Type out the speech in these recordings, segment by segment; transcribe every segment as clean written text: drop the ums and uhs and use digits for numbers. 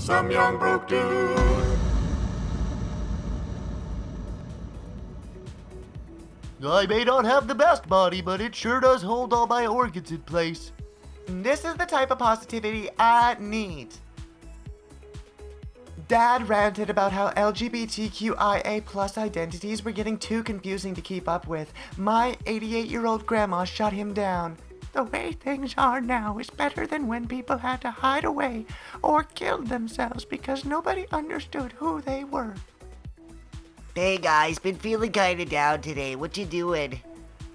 some young broke dude. I may not have the best body, but it sure does hold all my organs in place. This is the type of positivity I need. Dad ranted about how LGBTQIA plus identities were getting too confusing to keep up with. My 88-year-old grandma shut him down. The way things are now is better than when people had to hide away or killed themselves because nobody understood who they were. Hey guys, been feeling kinda down today. What you doing?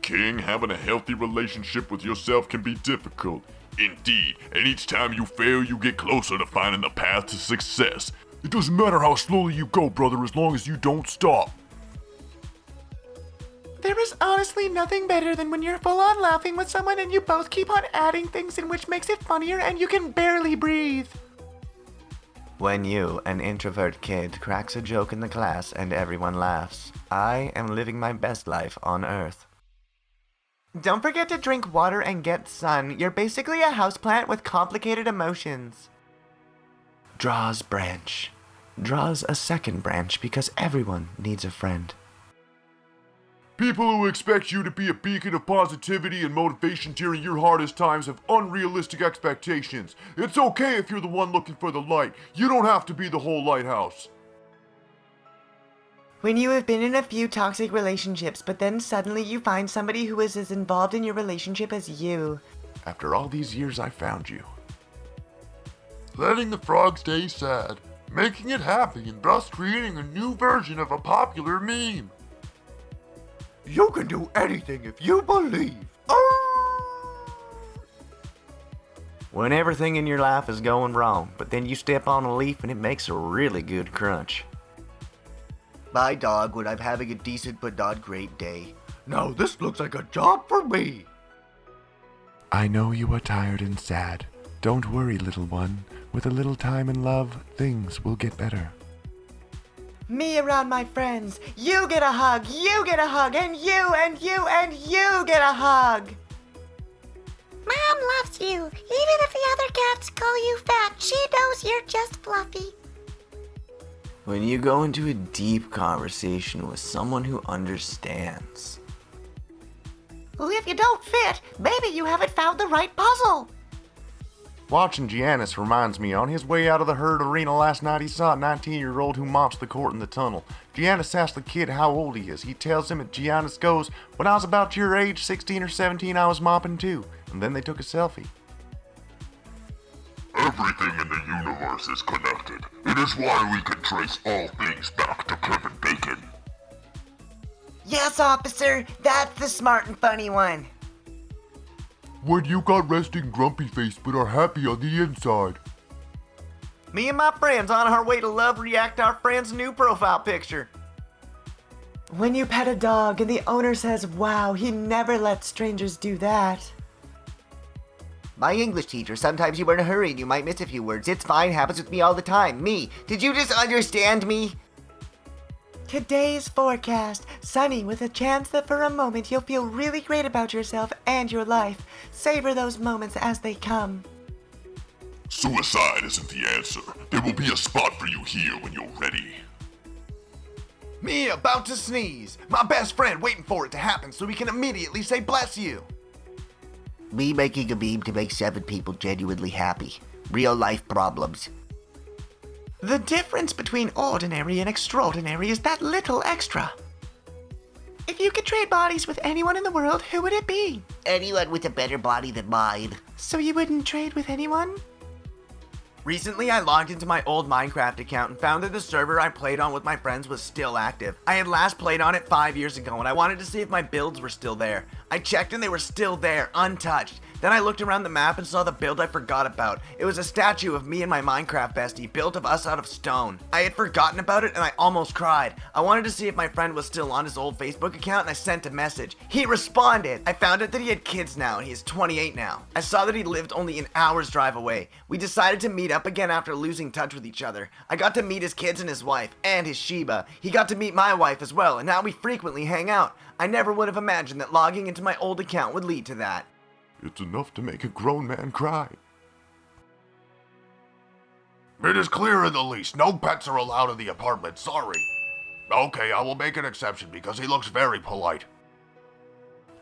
King, having a healthy relationship with yourself can be difficult. Indeed, and each time you fail, you get closer to finding the path to success. It doesn't matter how slowly you go, brother, as long as you don't stop. There is honestly nothing better than when you're full on laughing with someone and you both keep on adding things in which makes it funnier and you can barely breathe. When you, an introvert kid, cracks a joke in the class and everyone laughs, I am living my best life on Earth. Don't forget to drink water and get sun. You're basically a houseplant with complicated emotions. Draws branch. Draws a second branch because everyone needs a friend. People who expect you to be a beacon of positivity and motivation during your hardest times have unrealistic expectations. It's okay if you're the one looking for the light. You don't have to be the whole lighthouse. When you have been in a few toxic relationships, but then suddenly you find somebody who is as involved in your relationship as you. After all these years, I found you. Letting the frog stay sad, making it happy, and thus creating a new version of a popular meme. You can do anything if you believe. When everything in your life is going wrong, but then you step on a leaf and it makes a really good crunch. My dog when I'm having a decent but not great day. Now this looks like a job for me. I know you are tired and sad. Don't worry, little one. With a little time and love, things will get better. Me around my friends. You get a hug, and you, and you, and you get a hug. Mom loves you. Even if the other cats call you fat, she knows you're just fluffy. When you go into a deep conversation with someone who understands. Well, if you don't fit, maybe you haven't found the right puzzle. Watching Giannis reminds me, on his way out of the herd arena last night, he saw a 19-year-old who mops the court in the tunnel. Giannis asks the kid how old he is. He tells him, and Giannis goes, "When I was about your age, 16 or 17, I was mopping too." And then they took a selfie. Everything in the universe is connected. It is why we can trace all things back to Kevin Bacon. Yes, officer, that's the smart and funny one. When you got resting grumpy face but are happy on the inside. Me and my friends on our way to love react our friend's new profile picture. When you pet a dog and the owner says, "Wow, he never lets strangers do that." My English teacher, sometimes you are in a hurry and you might miss a few words. It's fine, happens with me all the time. Me, did you just understand me? Today's forecast, sunny with a chance that for a moment you'll feel really great about yourself and your life. Savor those moments as they come. Suicide isn't the answer. There will be a spot for you here when you're ready. Me about to sneeze. My best friend waiting for it to happen so we can immediately say bless you. Me making a meme to make 7 people genuinely happy. Real life problems. The difference between ordinary and extraordinary is that little extra. If you could trade bodies with anyone in the world, who would it be? Anyone with a better body than mine. So you wouldn't trade with anyone? Recently, I logged into my old Minecraft account and found that the server I played on with my friends was still active. I had last played on it 5 years ago and I wanted to see if my builds were still there. I checked and they were still there, untouched. Then I looked around the map and saw the build I forgot about. It was a statue of me and my Minecraft bestie, built of us out of stone. I had forgotten about it and I almost cried. I wanted to see if my friend was still on his old Facebook account and I sent a message. He responded! I found out that he had kids now and he is 28 now. I saw that he lived only an hour's drive away. We decided to meet up again after losing touch with each other. I got to meet his kids and his wife, and his Sheba. He got to meet my wife as well, and now we frequently hang out. I never would have imagined that logging into my old account would lead to that. It's enough to make a grown man cry. It is clear in the lease. No pets are allowed in the apartment. Sorry. Okay, I will make an exception because he looks very polite.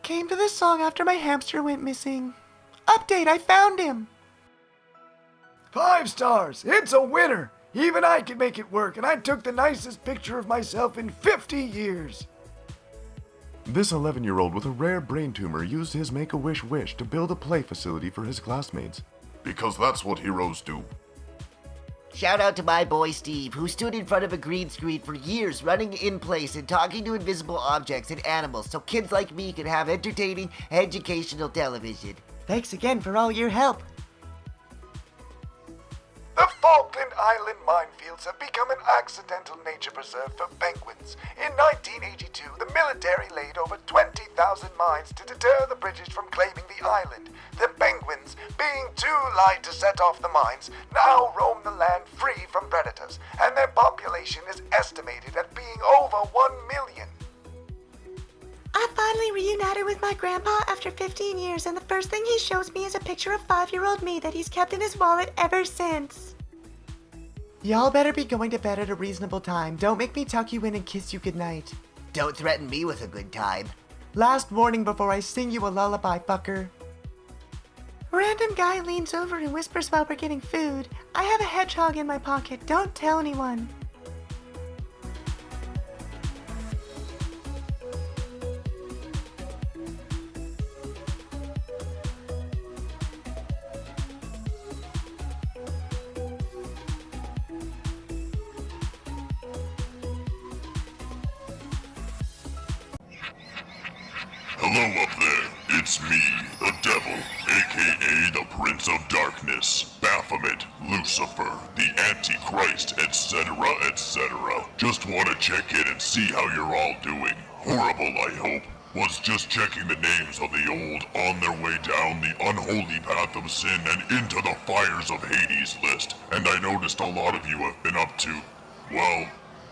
Came to this song after my hamster went missing. Update, I found him. 5 stars. It's a winner. Even I can make it work, and I took the nicest picture of myself in 50 years. This 11-year-old with a rare brain tumor used his Make-A-Wish wish to build a play facility for his classmates. Because that's what heroes do. Shout out to my boy Steve, who stood in front of a green screen for years running in place and talking to invisible objects and animals so kids like me could have entertaining, educational television. Thanks again for all your help. The Falkland Island minefields have become an accidental nature preserve for penguins. In 1982, the military laid over 20,000 mines to deter the British from claiming the island. The penguins, being too light to set off the mines, now roam the land free from predators, and their population is estimated at being over 1 million. I finally reunited with my grandpa after 15 years, and the first thing he shows me is a picture of 5-year-old me that he's kept in his wallet ever since. Y'all better be going to bed at a reasonable time. Don't make me tuck you in and kiss you goodnight. Don't threaten me with a good time. Last warning before I sing you a lullaby, fucker. Random guy leans over and whispers while we're getting food. I have a hedgehog in my pocket. Don't tell anyone. Hello up there, it's me, the devil, aka the Prince of Darkness, Baphomet, Lucifer, the Antichrist, etc., etc. Just wanna check in and see how you're all doing. Horrible, I hope. Was just checking the names of the old on their way down the unholy path of sin and into the fires of Hades list, and I noticed a lot of you have been up to, well,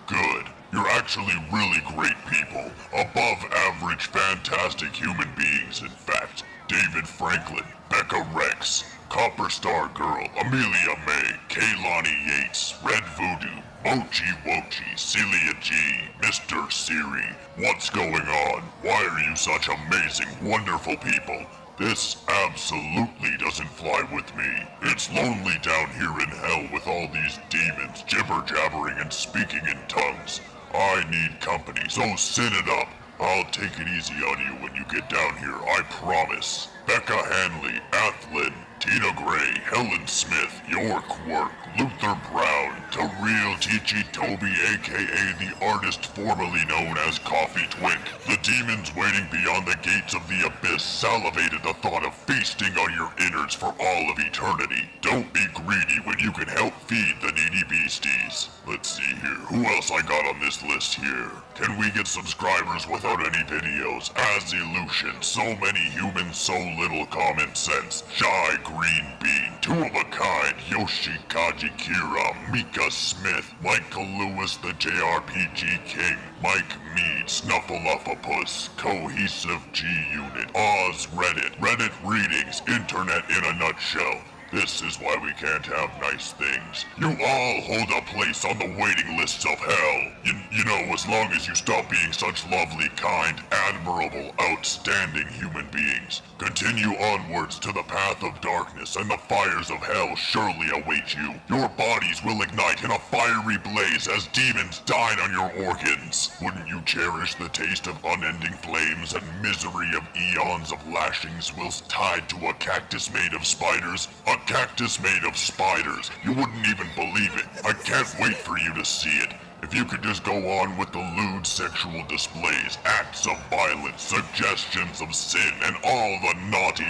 good. You're actually really great people. Above average, fantastic human beings, in fact. David Franklin, Beka Rex, Copper Star Girl, Amelia May, Kaylani Yates, Red Voodoo, Mochi Wochi, Celia G, Mr. Siri. What's going on? Why are you such amazing, wonderful people? This absolutely doesn't fly with me. It's lonely down here in hell with all these demons jibber-jabbering and speaking in tongues. I need company, so sit it up. I'll take it easy on you when you get down here, I promise. Becca Hanley, Athlin, Tina Gray, Helen Smith, York Work, Luther Brown, Real Teachy Toby, aka the artist formerly known as Coffee Twink. The demons waiting beyond the gates of the abyss salivated the thought of feasting on your innards for all of eternity. Don't be greedy when you can help feed the needy beasties. Let's see here, who else I got on this list here? Can we get subscribers without any videos? Azilution, so many humans, so little common sense. Shy Green Bean, two of a kind, Yoshikaji Kira, Mika Smith, Michael Lewis, the JRPG King, Mike Mead, Snuffleupagus, Cohesive G Unit, Oz Reddit, Reddit Readings, Internet in a nutshell. This is why we can't have nice things. You all hold a place on the waiting lists of hell. You know, as long as you stop being such lovely, kind, admirable, outstanding human beings. Continue onwards to the path of darkness, and the fires of hell surely await you. Your bodies will ignite in a fiery blaze as demons dine on your organs. Wouldn't you cherish the taste of unending flames and misery of eons of lashings whilst tied to a cactus made of spiders? A cactus made of spiders. You wouldn't even believe it. I can't wait for you to see it. If you could just go on with the lewd sexual displays, acts of violence, suggestions of sin, and all the naughty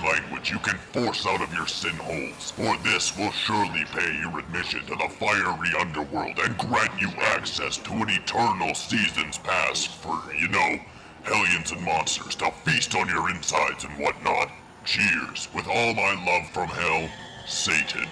language you can force out of your sin holes. For this will surely pay your admission to the fiery underworld and grant you access to an eternal season's pass for, you know, hellions and monsters to feast on your insides and whatnot. Cheers, with all my love from hell, Satan.